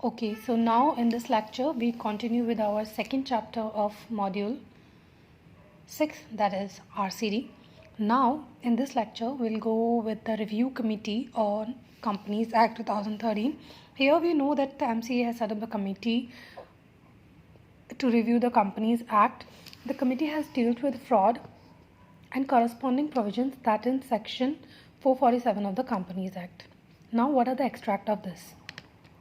Okay, so now in this lecture we continue with our second chapter of module 6, that is RCD. Now in this lecture we'll go with the review committee on Companies Act 2013. Here we know that the MCA has set up a committee to review the Companies Act. The committee has dealt with fraud and corresponding provisions that in section 447 of the Companies Act. Now what are the extract of this?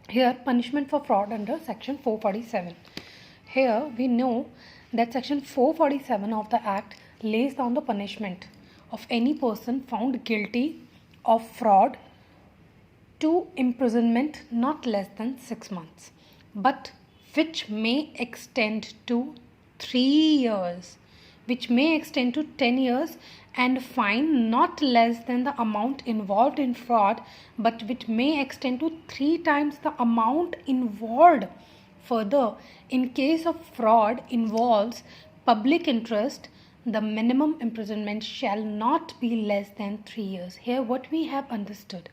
Here, punishment for fraud under section 447. Here we know that section 447 of the Act lays down the punishment of any person found guilty of fraud to imprisonment not less than 6 months, but which may extend to 3 years, which may extend to 10 years, and fine not less than the amount involved in fraud, but which may extend to 3 times the amount involved. Further, in case of fraud involves public interest, the minimum imprisonment shall not be less than 3 years. Here what we have understood?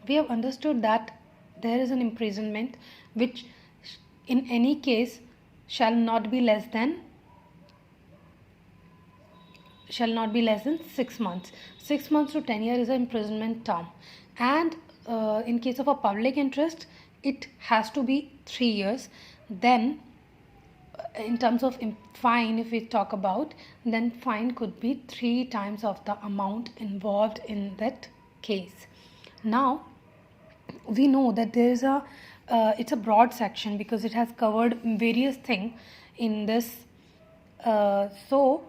We have understood that there is an imprisonment which in any case shall not be less than 6 months. 6 months to 10 years is an imprisonment term, and in case of a public interest it has to be 3 years. Then in terms of fine, if we talk about, then fine could be 3 times of the amount involved in that case. Now we know that there is it's a broad section because it has covered various things in this. So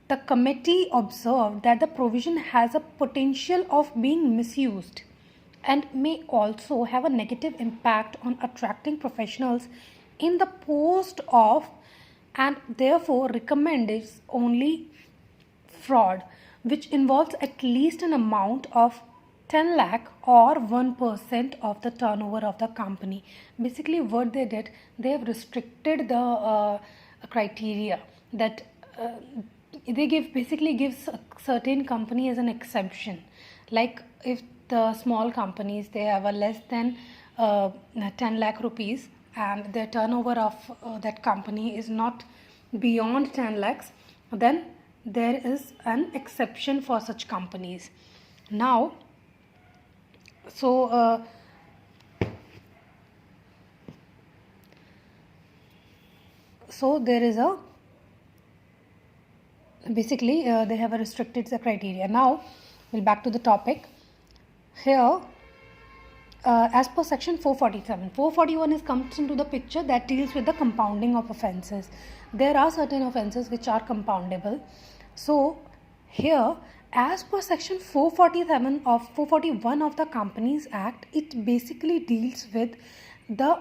the committee observed that the provision has a potential of being misused and may also have a negative impact on attracting professionals in the post of, and therefore recommends only fraud which involves at least an amount of 10 lakh or 1% of the turnover of the company. Basically what they did, they have restricted the criteria that they gives a certain company as an exception. Like if the small companies, they have a less than 10 lakh rupees and the turnover of that company is not beyond 10 lakhs, then there is an exception for such companies. Now so there is a basically they have restricted the criteria. Now we'll back to the topic. Here as per section 447, 441 comes into the picture that deals with the compounding of offences. There are certain offences which are compoundable. So here as per section 441 of the Companies Act, it basically deals with the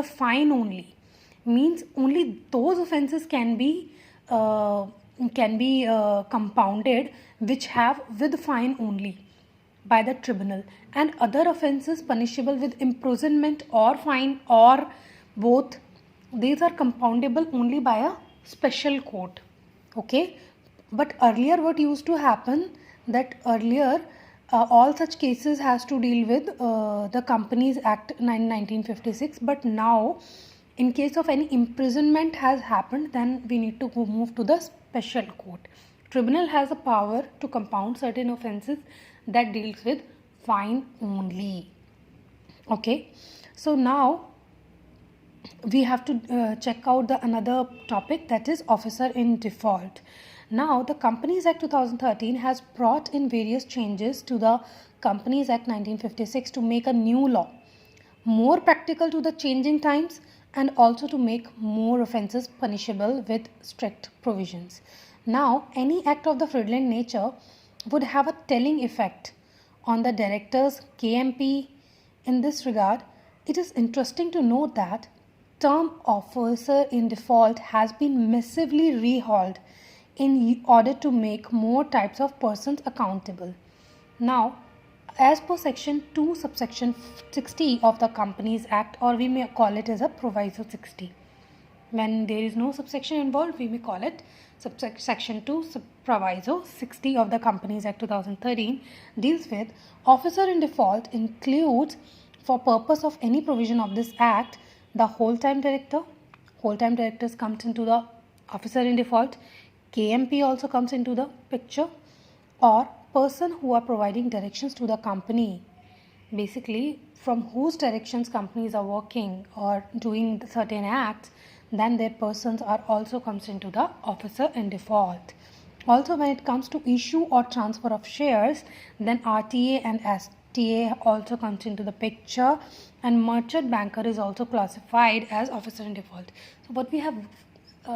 fine only. Means only those offences can be compounded which have with fine only by the tribunal, and other offences punishable with imprisonment or fine or both, these are compoundable only by a special court. Okay, but earlier what used to happen, that earlier all such cases has to deal with the Companies Act 1956, but now in case of any imprisonment has happened, then we need to move to the special court. Tribunal has a power to compound certain offences that deals with fine only. Okay, so now we have to check out the another topic, that is officer in default. Now the Companies Act 2013 has brought in various changes to the Companies Act 1956 to make a new law more practical to the changing times and also to make more offences punishable with strict provisions. Now any act of the fraudulent nature would have a telling effect on the directors KMP. In this regard, it is interesting to note that term officer in default has been massively rehauled in order to make more types of persons accountable. Now as per section 2 subsection 60 of the Companies Act, or we may call it as a proviso 60, when there is no subsection involved, we may call it section 2 proviso 60 of the Companies Act 2013, deals with officer in default includes For purpose of any provision of this act, the whole-time directors comes into the officer in default, KMP also comes into the picture, or person who are providing directions to the company. Basically, from whose directions companies are working or doing certain acts, then their persons are also comes into the officer in default. Also, when it comes to issue or transfer of shares, then RTA and STA also comes into the picture, and merchant banker is also classified as officer in default. So what we have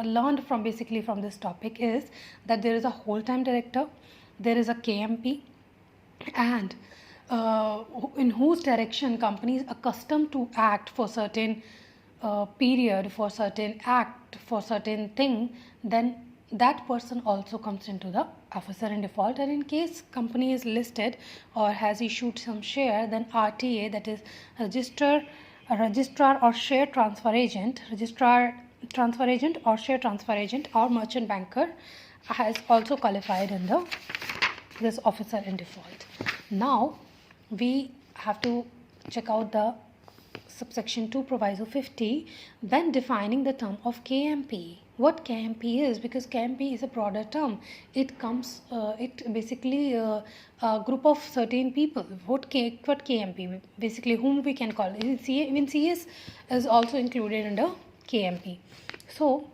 learned from this topic is that there is a whole-time director, there is a KMP, and in whose direction company is accustomed to act for certain period, for certain act, for certain thing, then that person also comes into the officer in default. And in case company is listed or has issued some share, then RTA, that is registrar or share transfer agent, or merchant banker, has also qualified in this officer in default. Now we have to check out the subsection 2 proviso 50 when defining the term of KMP. What KMP is, because KMP is a broader term. It comes, it basically a group of certain people. What KMP? Basically, whom we can call. Even CS is also included under KMP. So,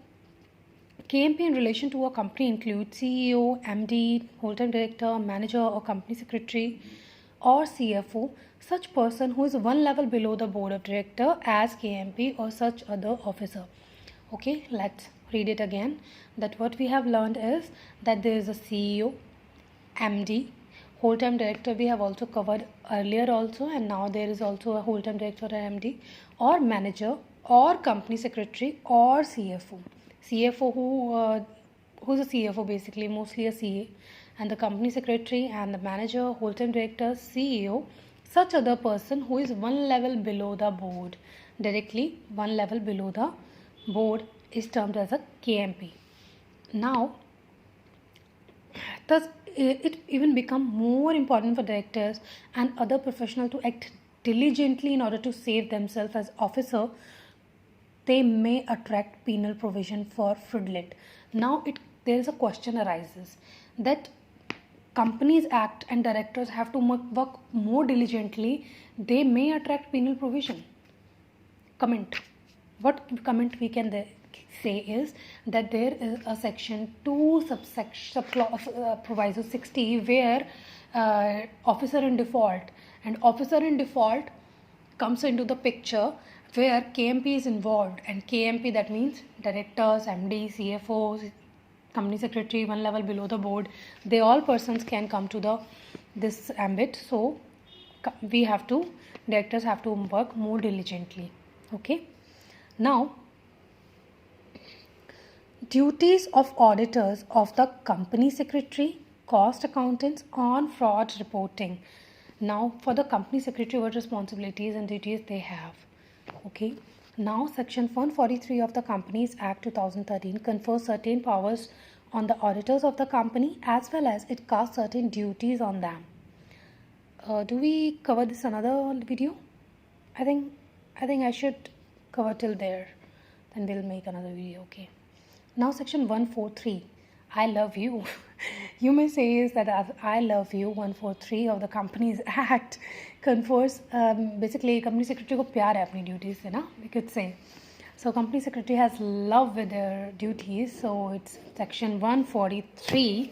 KMP in relation to a company includes CEO, MD, whole-time director, manager or company secretary, or CFO, such person who is one level below the board of director as KMP or such other officer. Okay, let's read it again. That what we have learned is that there is a CEO, MD, whole-time director we have also covered earlier also, and now there is also a whole-time director or MD, or manager or company secretary or CFO. CFO who's a CFO, basically mostly a CA, and the company secretary and the manager, whole-time director, CEO, such other person who is one level below the board, directly one level below the board, is termed as a KMP. Now, thus it even become more important for directors and other professionals to act diligently in order to save themselves as officer. They may attract penal provision for fraudulent. Now there is a question arises that companies act and directors have to work more diligently. They may attract penal provision. Comment. What comment we can say is that there is a section 2 proviso 60 where officer in default, and officer in default comes into the picture where KMP is involved, and KMP, that means directors, MD, CFOs, company secretary, one level below the board, they all persons can come to this ambit. So directors have to work more diligently. Okay. Now, duties of auditors of the company secretary, cost accountants on fraud reporting. Now, for the company secretary, what responsibilities and duties they have? Okay. Now, section 143 of the Companies Act 2013 confers certain powers on the auditors of the company, as well as it casts certain duties on them. Do we cover this another video? I think I should cover till there. Then we'll make another video. Okay. Now, section 143. I love you. You may say is that I love you 143 of the Companies Act confers basically company secretary को प्यार है अपनी duties से ना, we could say. So company secretary has love with their duties. So it's section 143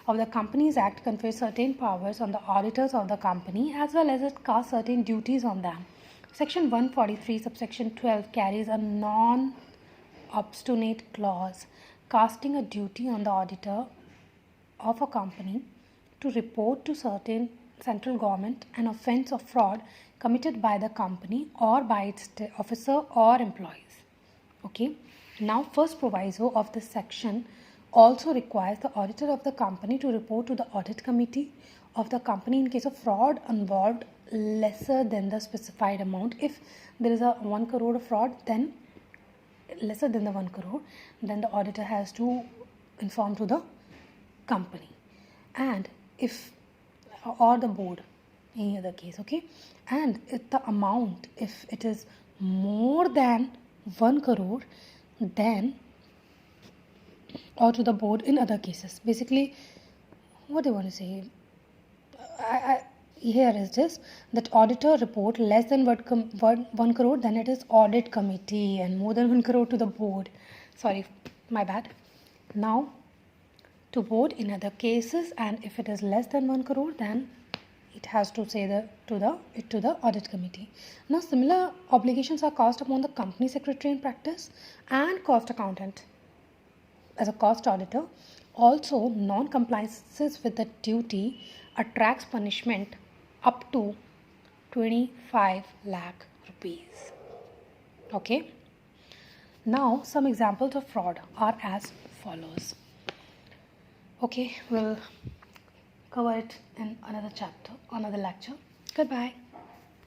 of the Companies Act confers certain powers on the auditors of the company, as well as it casts certain duties on them. Section 143 subsection 12 carries a non-obstinate clause casting a duty on the auditor of a company to report to certain central government an offence of fraud committed by the company or by its officer or employees. Okay. Now, first proviso of this section also requires the auditor of the company to report to the audit committee of the company in case of fraud involved lesser than the specified amount. If there is a 1 crore of fraud, then lesser than the 1 crore, then the auditor has to inform to the company, and if or the board. any other case. Okay, and if the amount, if it is more than 1 crore, then or to the board in other cases. Basically, what do you want to say? Here is this, that auditor report less than 1 crore, then it is audit committee, and more than 1 crore to the board. Sorry, my bad. Now to board in other cases, and if it is less than 1 crore, then it has to say to the audit committee. Now similar obligations are cast upon the company secretary in practice and cost accountant as a cost auditor. Also, non-compliances with the duty attracts punishment up to 25 lakh rupees. Okay. Now some examples of fraud are as follows. Okay, we'll cover it in another chapter, another lecture. Goodbye.